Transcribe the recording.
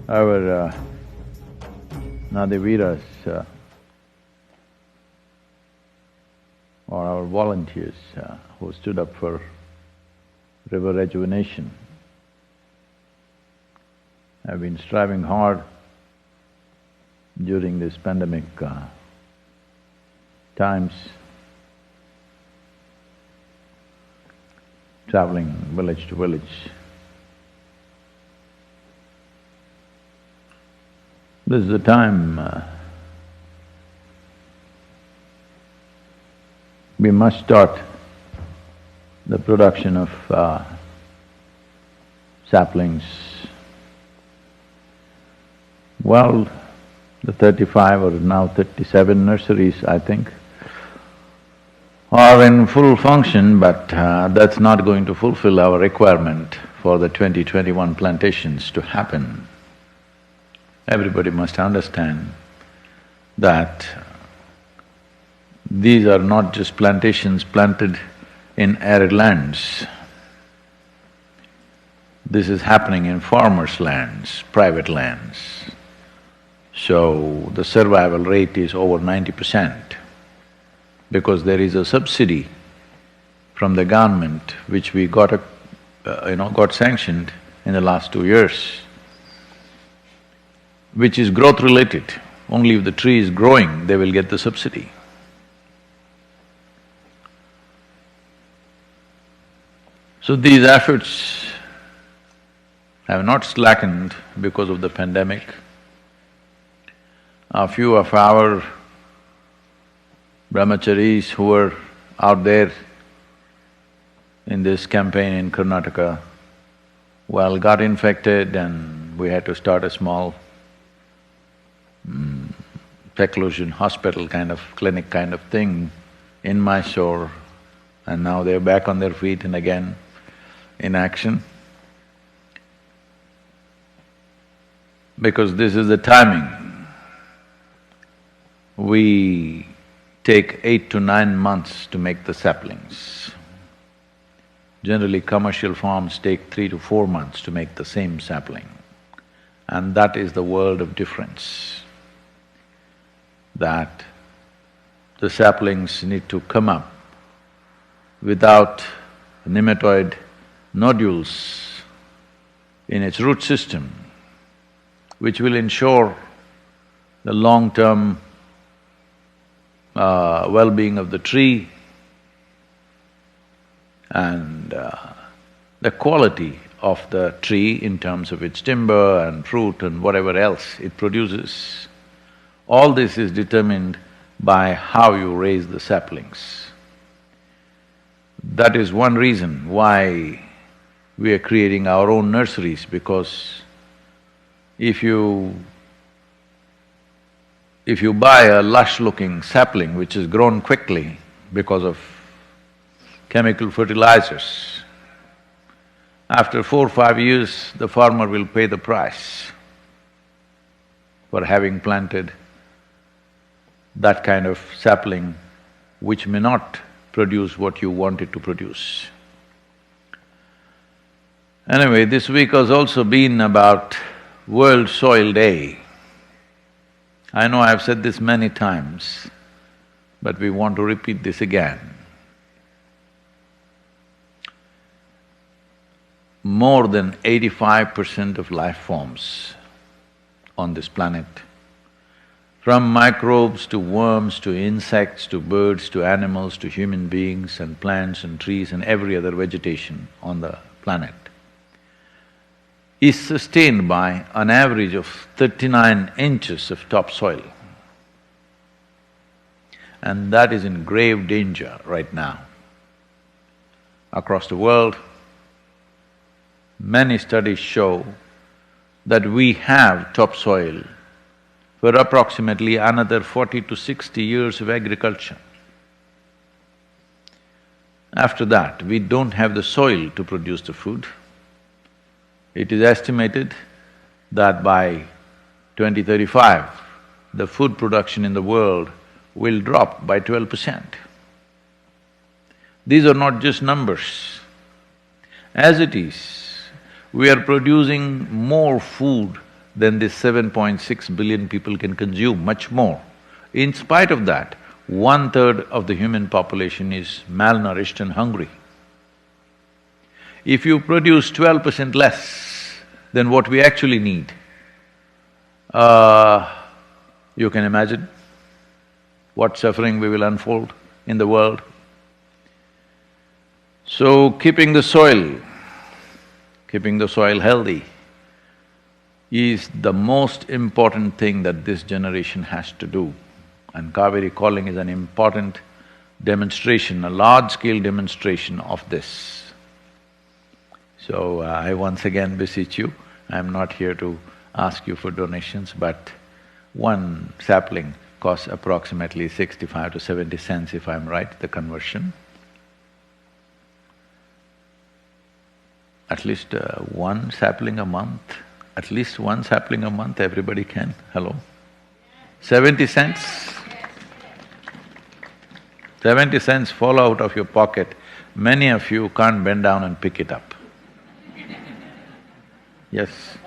Our Nadiviras or our volunteers who stood up for river rejuvenation have been striving hard during this pandemic times, traveling village to village. This is the time we must start the production of saplings. Well, the 35 or now 37 nurseries, I think, are in full function, but that's not going to fulfill our requirement for the 2021 plantations to happen. Everybody must understand that these are not just plantations planted in arid lands. This is happening in farmers' lands, private lands. So the survival rate is over 90% because there is a subsidy from the government which we got sanctioned in the last 2 years, which is growth related. Only if the tree is growing, they will get the subsidy. So these efforts have not slackened because of the pandemic. A few of our brahmacharis who were out there in this campaign in Karnataka, well, got infected and we had to start a small seclusion hospital kind of clinic kind of thing in Mysore, and now they're back on their feet and again in action. Because this is the timing. We take 8 to 9 months to make the saplings. Generally, commercial farms take 3 to 4 months to make the same sapling. And that is the world of difference. That the saplings need to come up without nematode nodules in its root system, which will ensure the long-term well-being of the tree and the quality of the tree in terms of its timber and fruit and whatever else it produces. All this is determined by how you raise the saplings. That is one reason why we are creating our own nurseries, because if you buy a lush-looking sapling which is grown quickly because of chemical fertilizers, after 4 or 5 years, the farmer will pay the price for having planted that kind of sapling which may not produce what you want it to produce. Anyway, this week has also been about World Soil Day. I know I've said this many times, but we want to repeat this again. More than 85% of life forms on this planet, from microbes to worms to insects to birds to animals to human beings and plants and trees and every other vegetation on the planet, is sustained by an average of 39 inches of topsoil. And that is in grave danger right now. Across the world, many studies show that we have topsoil for approximately another 40 to 60 years of agriculture. After that, we don't have the soil to produce the food. It is estimated that by 2035, the food production in the world will drop by 12%. These are not just numbers. As it is, we are producing more food then this 7.6 billion people can consume much more. In spite of that, 1/3 of the human population is malnourished and hungry. If you produce 12% less than what we actually need, you can imagine what suffering we will unfold in the world. So, keeping the soil healthy is the most important thing that this generation has to do. And Cauvery calling is an important demonstration, a large-scale demonstration of this. So, I once again beseech you, I'm not here to ask you for donations, but one sapling costs approximately 65 to 70 cents, if I'm right, the conversion. At least one sapling a month, at least one sapling a month, everybody can, hello? 70 cents? 70 cents fall out of your pocket, many of you can't bend down and pick it up. Yes,